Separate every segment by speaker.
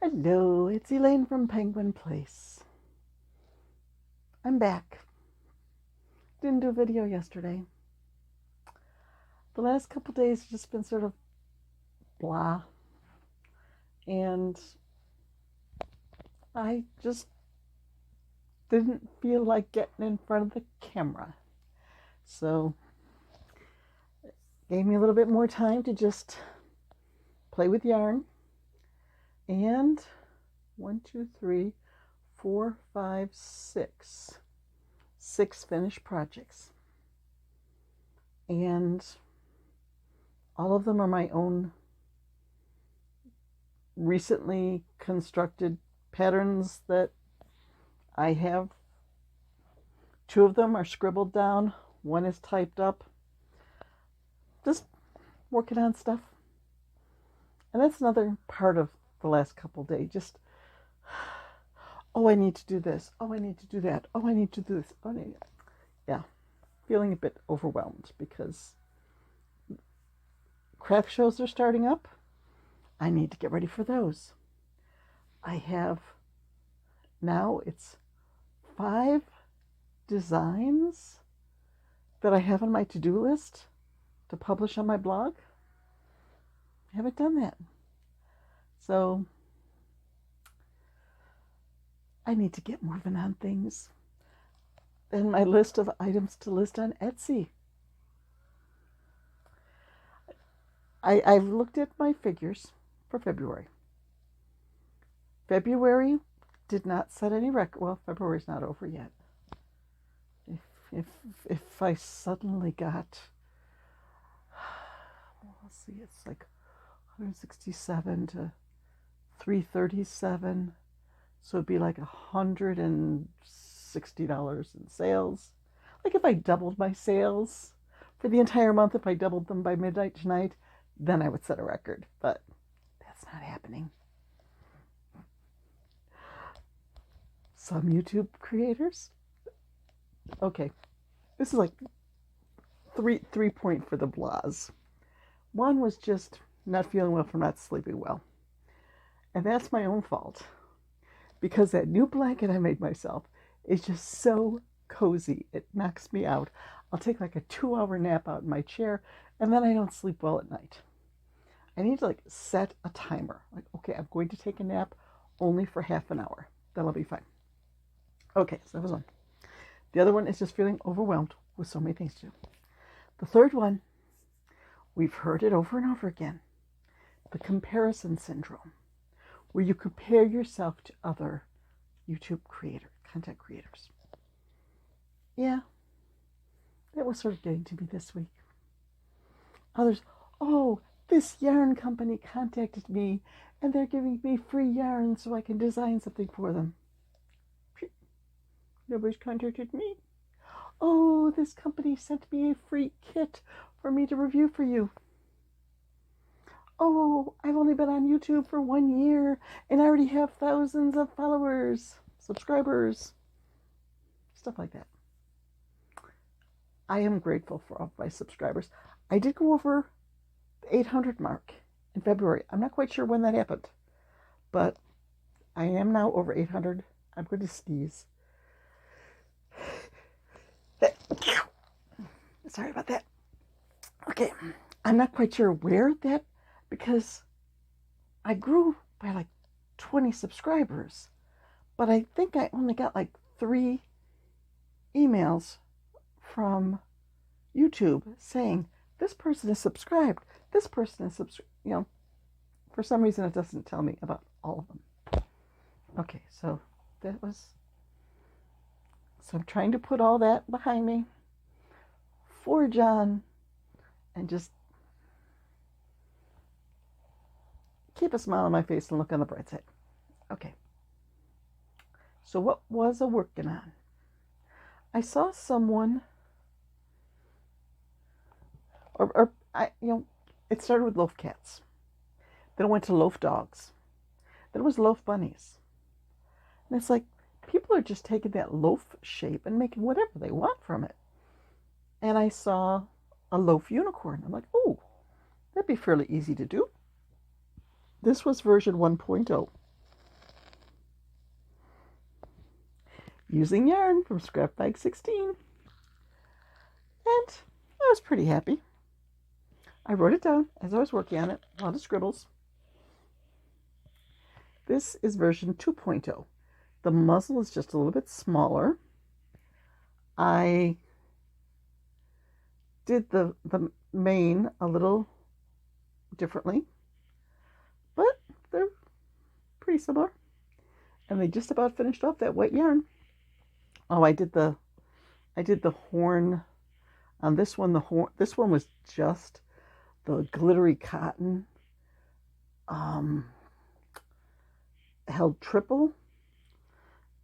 Speaker 1: Hello, it's Elaine from Penguin Place. I'm back. Didn't do a video yesterday. The last couple days have just been sort of blah. And I just didn't feel like getting in front of the camera. So it gave me a little bit more time to just play with yarn. And 1, 2, 3, 4, 5, 6. 6 finished projects. And all of them are my own recently constructed patterns that I have. 2 of them are scribbled down. 1 is typed up. Just working on stuff. And that's another part of the last couple days. Just, oh, I need to do this. Oh, I need to do that. Oh, I need to do this. Oh, I need... Yeah, feeling a bit overwhelmed because craft shows are starting up. I need to get ready for those. I have now it's 5 designs that I have on my to-do list to publish on my blog. I haven't done that. So I need to get moving on things. Then my list of items to list on Etsy. I've looked at my figures for February. February did not set any record. Well, February's not over yet. If I suddenly got, well, let's see, it's like 167 to 337, so it'd be like $160 in sales. Like if I doubled my sales for the entire month, if I doubled them by midnight tonight, then I would set a record, but that's not happening. Some YouTube creators. Okay, this is like three point for the blahs. 1 was just not feeling well from not sleeping well. And that's my own fault. Because that new blanket I made myself is just so cozy. It knocks me out. I'll take like a 2-hour nap out in my chair, and then I don't sleep well at night. I need to set a timer. Like, okay, I'm going to take a nap only for half an hour. That'll be fine. Okay, so that was 1. The other one is just feeling overwhelmed with so many things to do. The third one, we've heard it over and over again. The comparison syndrome, where you compare yourself to other YouTube content creators. Yeah, that was sort of getting to me this week. Others, oh, this yarn company contacted me and they're giving me free yarn so I can design something for them. Nobody's contacted me. Oh, this company sent me a free kit for me to review for you. Oh, I've only been on YouTube for 1 year and I already have thousands of followers, subscribers, stuff like that. I am grateful for all my subscribers. I did go over the 800 mark in February. I'm not quite sure when that happened, but I am now over 800. I'm going to sneeze. Sorry about that. Okay, I'm not quite sure where that, because I grew by like 20 subscribers, but I think I only got like 3 emails from YouTube saying, this person is subscribed, this person is subscribed, for some reason it doesn't tell me about all of them. Okay, so I'm trying to put all that behind me, forge on, and just keep a smile on my face and look on the bright side. Okay. So what was I working on? I saw someone, it started with loaf cats. Then it went to loaf dogs. Then it was loaf bunnies. And it's like, people are just taking that loaf shape and making whatever they want from it. And I saw a loaf unicorn. I'm like, oh, that'd be fairly easy to do. This was version 1.0. using yarn from scrap bag 16. And I was pretty happy. I wrote it down as I was working on it, a lot of scribbles. This is version 2.0. The muzzle is just a little bit smaller. I did the mane a little differently, but they're pretty similar. And they just about finished off that white yarn. Oh, I did the horn on this one. This one was just the glittery cotton, held triple,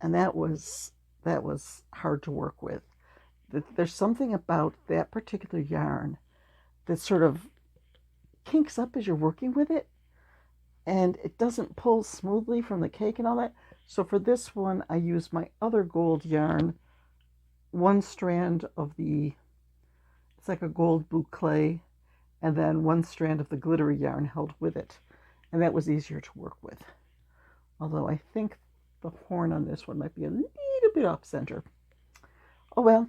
Speaker 1: and that was hard to work with. There's something about that particular yarn that sort of kinks up as you're working with it, and it doesn't pull smoothly from the cake and all that. So for this one, I used my other gold yarn, one strand of it's like a gold boucle, and then one strand of the glittery yarn held with it, and that was easier to work with. Although I think the horn on this one might be a little bit off center. Oh well,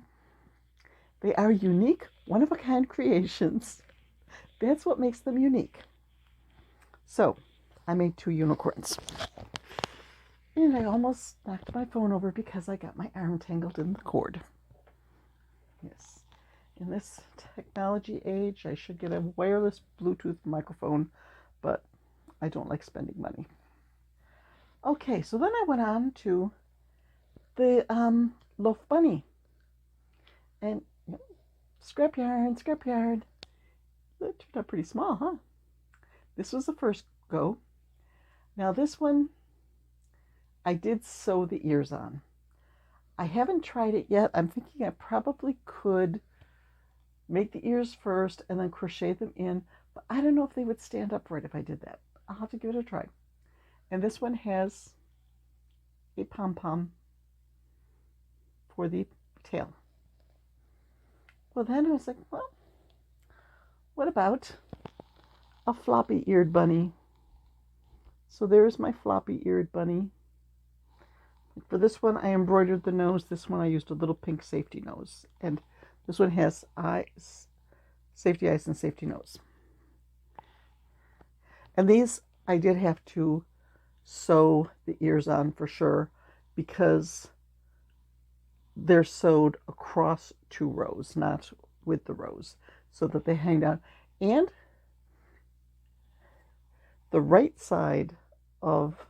Speaker 1: they are unique, one-of-a-kind creations. That's what makes them unique. So I made 2 unicorns. And I almost knocked my phone over because I got my arm tangled in the cord. Yes. In this technology age, I should get a wireless Bluetooth microphone, but I don't like spending money. Okay, so then I went on to the loaf bunny. And scrap yarn. That turned out pretty small, huh? This was the first go. Now this one, I did sew the ears on. I haven't tried it yet. I'm thinking I probably could make the ears first and then crochet them in, but I don't know if they would stand upright if I did that. I'll have to give it a try. And this one has a pom-pom for the tail. Well, then I was like, well, what about a floppy-eared bunny? So there's my floppy-eared bunny. For this one, I embroidered the nose. This one, I used a little pink safety nose. And this one has eyes, safety eyes and safety nose. And these, I did have to sew the ears on for sure because they're sewed across 2 rows, not with the rows, so that they hang down. And the right side of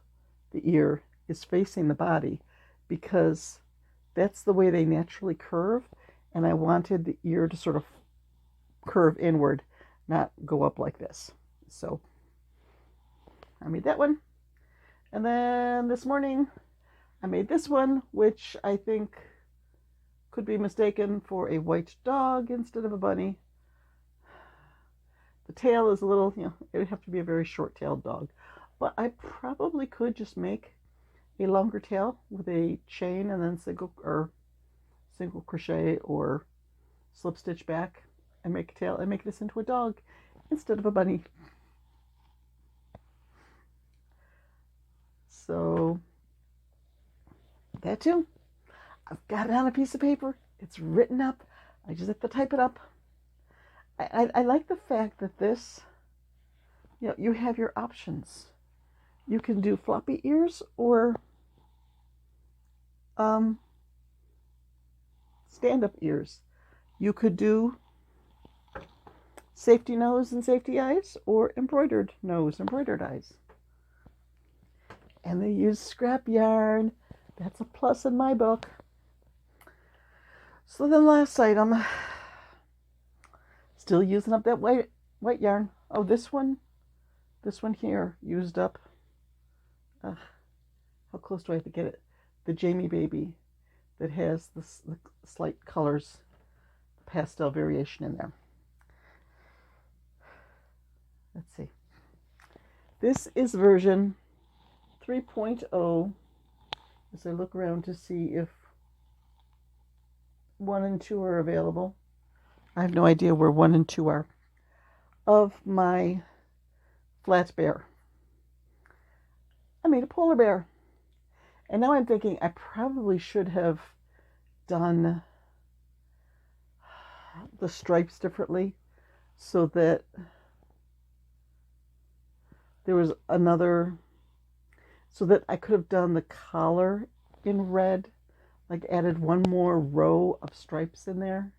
Speaker 1: the ear is facing the body because that's the way they naturally curve, and I wanted the ear to sort of curve inward, not go up like this. So I made that one. And then this morning I made this one, which I think could be mistaken for a white dog instead of a bunny. The tail is a little, it would have to be a very short-tailed dog. But I probably could just make a longer tail with a chain and then single crochet or slip stitch back and make a tail and make this into a dog instead of a bunny. So that too. I've got it on a piece of paper. It's written up. I just have to type it up. I like the fact that this, you have your options. You can do floppy ears or stand-up ears. You could do safety nose and safety eyes or embroidered nose, embroidered eyes. And they use scrap yarn. That's a plus in my book. So then last item, still using up that white yarn. Oh, this one here used up, how close do I have to get it? The Jamie Baby that has the slight colors, pastel variation in there. Let's see. This is version 3.0 as I look around to see if 1 and 2 are available. I have no idea where 1 and 2 are. Of my flat bear. I made a polar bear. And now I'm thinking I probably should have done the stripes differently so that there was another, so that I could have done the collar in red, like added one more row of stripes in there.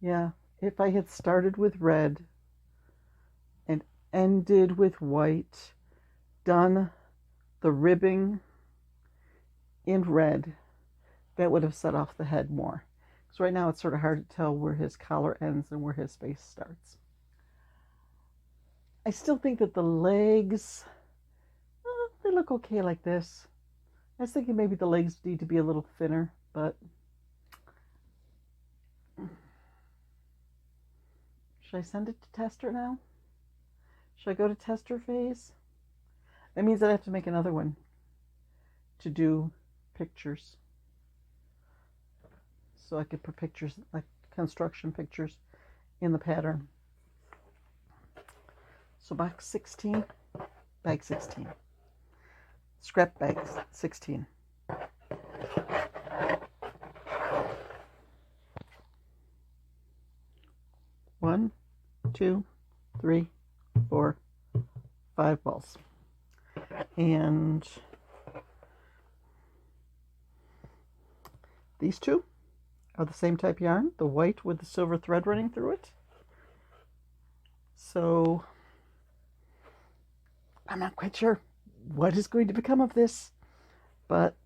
Speaker 1: Yeah, if I had started with red and ended with white, done the ribbing in red, that would have set off the head more. Because right now it's sort of hard to tell where his collar ends and where his face starts. I still think that the legs, they look okay like this. I was thinking maybe the legs need to be a little thinner, but should I send it to tester now? Should I go to tester phase? That means I have to make another one to do pictures. So I could put pictures, like construction pictures, in the pattern. So bag 16, scrap bag 16. One, 2, 3, 4, 5 balls. And these two are the same type yarn, the white with the silver thread running through it. So I'm not quite sure what is going to become of this, but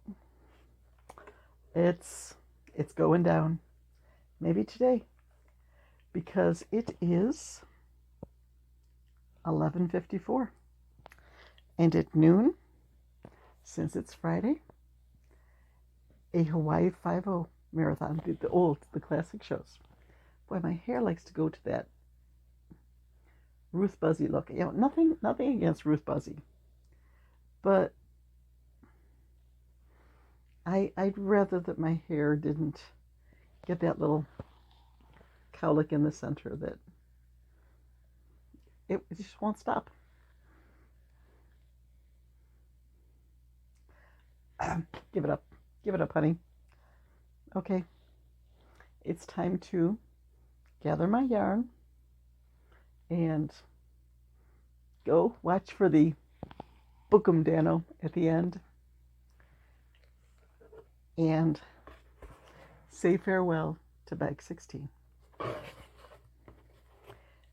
Speaker 1: it's going down. Maybe today, because it is 11:54, and at noon, since it's Friday, a Hawaii 5-0 marathon, the classic shows. Boy, my hair likes to go to that Ruth Buzzy look. You know, nothing against Ruth Buzzy, but I'd rather that my hair didn't get that little cowlick in the center that it just won't stop. Give it up, honey. Okay, it's time to gather my yarn and go watch for the Bookum Dano at the end and say farewell to bag 16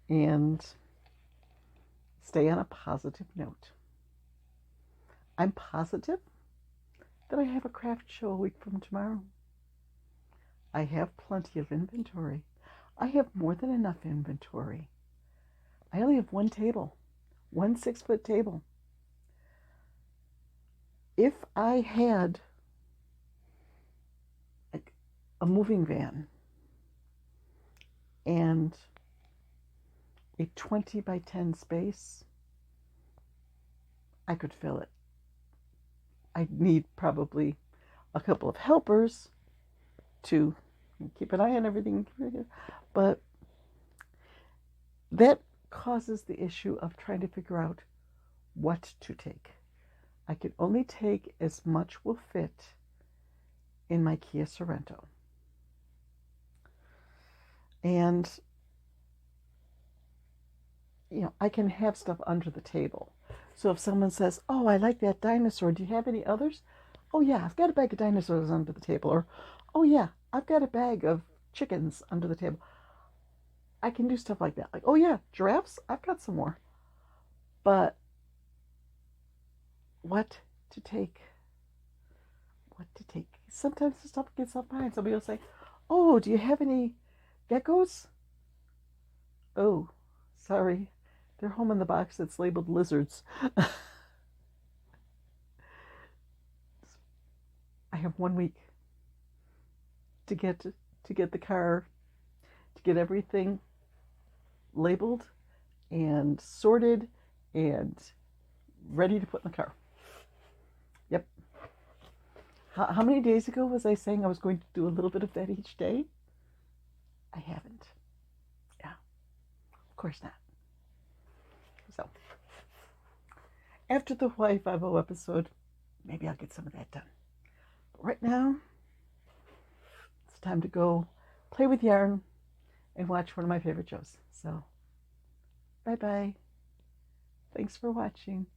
Speaker 1: and stay on a positive note. I'm positive that I have a craft show a week from tomorrow. I have plenty of inventory. I have more than enough inventory. I only have one table, one 6-foot table. If I had a moving van and a 20 by 10 space, I could fill it. I'd need probably a couple of helpers to keep an eye on everything, but that causes the issue of trying to figure out what to take. I can only take as much will fit in my Kia Sorento. And, you know, I can have stuff under the table. So if someone says, oh, I like that dinosaur, do you have any others? Oh, yeah, I've got a bag of dinosaurs under the table. Or, oh, yeah, I've got a bag of chickens under the table. I can do stuff like that. Like, oh, yeah, giraffes? I've got some more. But what to take? Sometimes the stuff gets left behind. Somebody will say, oh, do you have any geckos? Oh, sorry. They're home in the box that's labeled lizards. I have 1 week to get the car, to get everything labeled and sorted and ready to put in the car. Yep. How many days ago was I saying I was going to do a little bit of that each day? I haven't. Yeah, of course not. So, after the Hawaii 5-0 episode, Maybe I'll get some of that done. But right now, it's time to go play with yarn and watch one of my favorite shows. So, bye-bye. Thanks for watching.